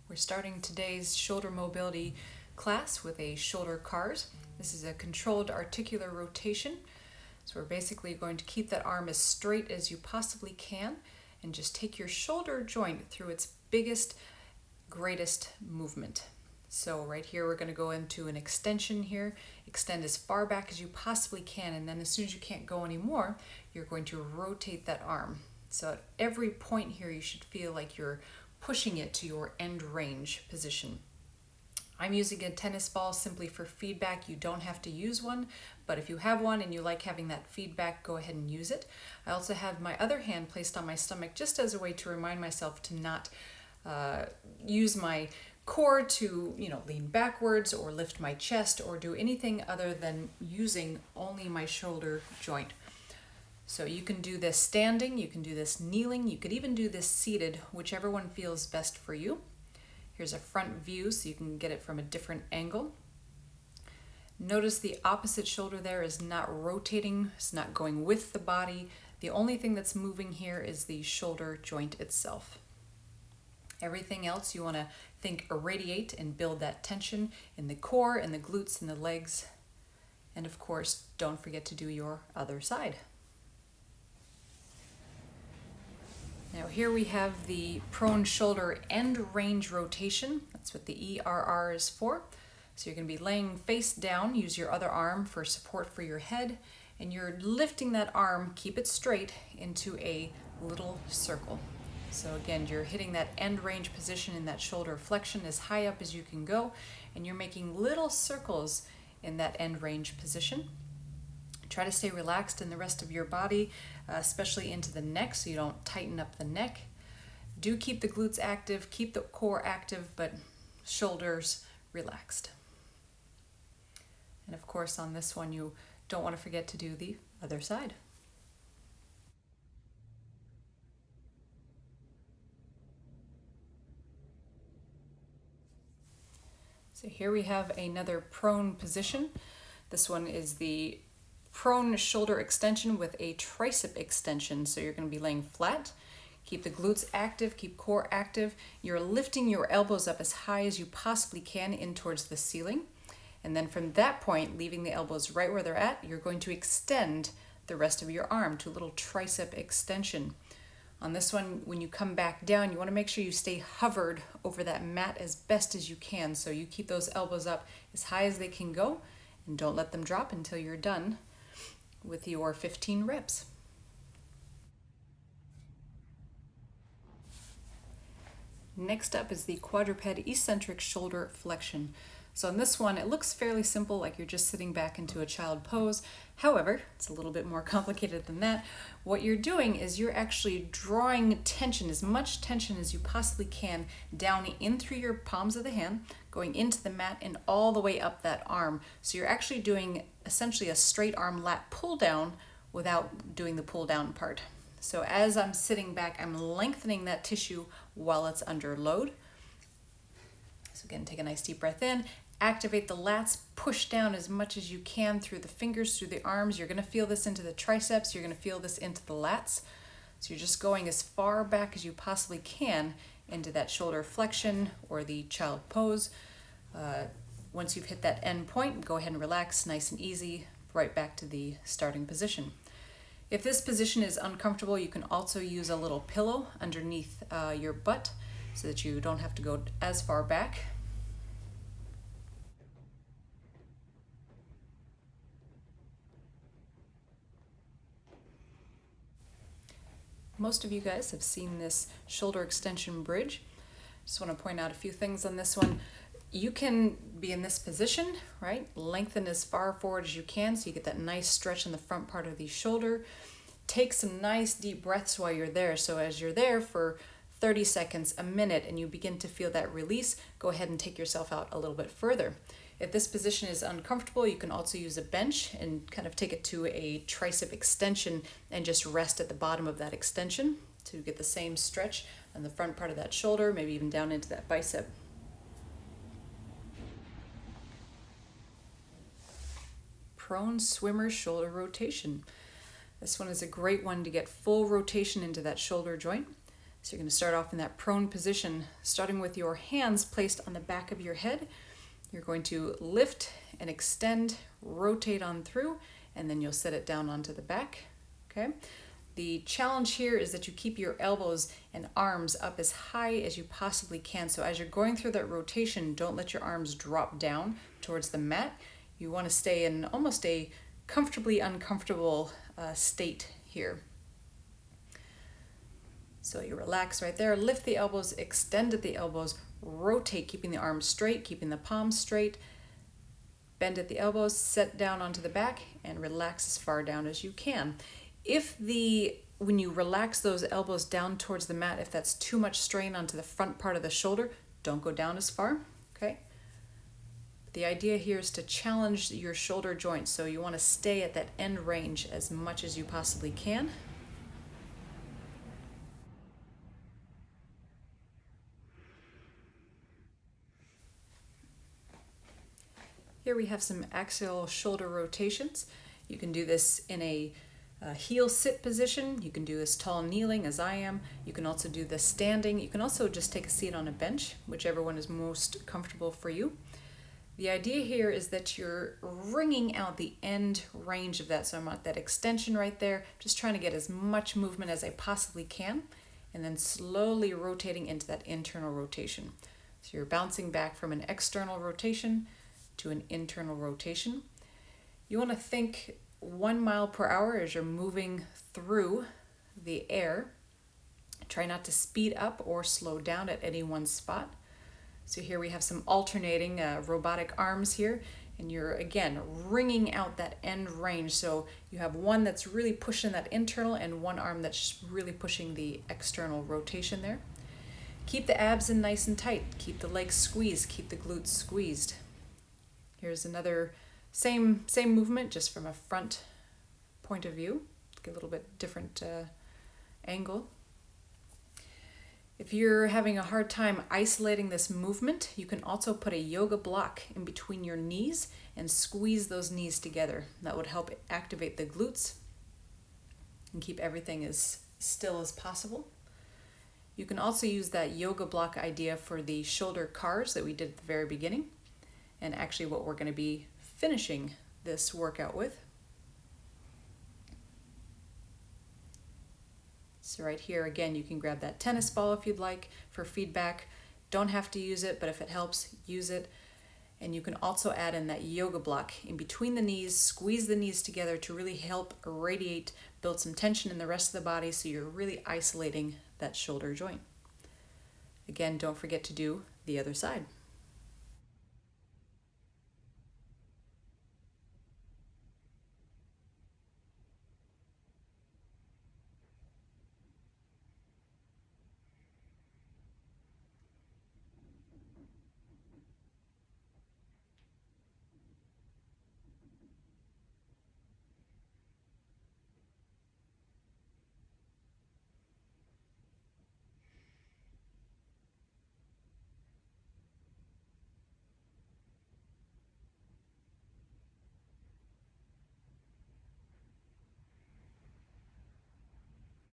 We're starting today's shoulder mobility class with a shoulder cars. This is a controlled articular rotation. So we're basically going to keep that arm as straight as you possibly can and just take your shoulder joint through its biggest, greatest movement. So right here we're going to go into an extension here. Extend as far back as you possibly can, and then as soon as you can't go anymore, you're going to rotate that arm. So at every point here you should feel like you're pushing it to your end range position. I'm using a tennis ball simply for feedback. You don't have to use one, but if you have one and you like having that feedback, go ahead and use it. I also have my other hand placed on my stomach just as a way to remind myself to not use my core to lean backwards or lift my chest or do anything other than using only my shoulder joint. So you can do this standing, you can do this kneeling, you could even do this seated, whichever one feels best for you. Here's a front view so you can get it from a different angle. Notice the opposite shoulder there is not rotating, it's not going with the body. The only thing that's moving here is the shoulder joint itself. Everything else you want to think irradiate and build that tension in the core and the glutes and the legs. And of course, don't forget to do your other side. Now here we have the prone shoulder end range rotation. That's what the ERR is for. So you're going to be laying face down, use your other arm for support for your head, and you're lifting that arm, keep it straight, into a little circle. So again, you're hitting that end range position in that shoulder flexion as high up as you can go, and you're making little circles in that end range position. Try to stay relaxed in the rest of your body, especially into the neck so you don't tighten up the neck. Do keep the glutes active, keep the core active, but shoulders relaxed. And of course on this one you don't want to forget to do the other side. So here we have another prone position. This one is the prone shoulder extension with a tricep extension. So you're going to be laying flat. Keep the glutes active, keep core active. You're lifting your elbows up as high as you possibly can in towards the ceiling. And then from that point, leaving the elbows right where they're at, you're going to extend the rest of your arm to a little tricep extension. On this one, when you come back down, you want to make sure you stay hovered over that mat as best as you can. So you keep those elbows up as high as they can go and don't let them drop until you're done with your 15 reps. Next up is the quadruped eccentric shoulder flexion. So in this one, it looks fairly simple, like you're just sitting back into a child pose. However, it's a little bit more complicated than that. What you're doing is you're actually drawing tension, as much tension as you possibly can, down in through your palms of the hand, going into the mat and all the way up that arm. So you're actually doing essentially a straight arm lat pull down without doing the pull down part. So as I'm sitting back, I'm lengthening that tissue while it's under load. So again, take a nice deep breath in, activate the lats, push down as much as you can through the fingers, through the arms. You're going to feel this into the triceps, you're going to feel this into the lats. So you're just going as far back as you possibly can into that shoulder flexion or the child pose. Once you've hit that end point, go ahead and relax, nice and easy, right back to the starting position. If this position is uncomfortable, you can also use a little pillow underneath your butt so that you don't have to go as far back. Most of you guys have seen this shoulder extension bridge. Just want to point out a few things on this one. You can be in this position, right? Lengthen as far forward as you can so you get that nice stretch in the front part of the shoulder. Take some nice deep breaths while you're there. So as you're there for 30 seconds, a minute, and you begin to feel that release, go ahead and take yourself out a little bit further. If this position is uncomfortable, you can also use a bench and kind of take it to a tricep extension and just rest at the bottom of that extension to get the same stretch on the front part of that shoulder, maybe even down into that bicep. Prone swimmer shoulder rotation. This one is a great one to get full rotation into that shoulder joint. So you're going to start off in that prone position, starting with your hands placed on the back of your head. You're going to lift and extend, rotate on through, and then you'll set it down onto the back. Okay. The challenge here is that you keep your elbows and arms up as high as you possibly can. So as you're going through that rotation, don't let your arms drop down towards the mat. You want to stay in almost a comfortably uncomfortable state here. So you relax right there, lift the elbows, extend at the elbows, rotate, keeping the arms straight, keeping the palms straight, bend at the elbows, set down onto the back, and relax as far down as you can. When you relax those elbows down towards the mat, if that's too much strain onto the front part of the shoulder, don't go down as far, okay? The idea here is to challenge your shoulder joints, so you want to stay at that end range as much as you possibly can. Here we have some axial shoulder rotations. You can do this in a heel sit position. You can do this tall kneeling as I am. You can also do this standing. You can also just take a seat on a bench, whichever one is most comfortable for you. The idea here is that you're wringing out the end range of that. So I'm at that extension right there, just trying to get as much movement as I possibly can, and then slowly rotating into that internal rotation. So you're bouncing back from an external rotation to an internal rotation. You want to think 1 mile per hour as you're moving through the air. Try not to speed up or slow down at any one spot. So here we have some alternating robotic arms here, and you're again wringing out that end range. So you have one that's really pushing that internal and one arm that's really pushing the external rotation there. Keep the abs in nice and tight. Keep the legs squeezed. Keep the glutes squeezed. Here's another same movement, just from a front point of view. Get a little bit different angle. If you're having a hard time isolating this movement, you can also put a yoga block in between your knees and squeeze those knees together. That would help activate the glutes and keep everything as still as possible. You can also use that yoga block idea for the shoulder cars that we did at the very beginning, and actually what we're going to be finishing this workout with. So right here, again, you can grab that tennis ball if you'd like for feedback. Don't have to use it, but if it helps, use it. And you can also add in that yoga block in between the knees, squeeze the knees together to really help irradiate, build some tension in the rest of the body, so you're really isolating that shoulder joint. Again, don't forget to do the other side.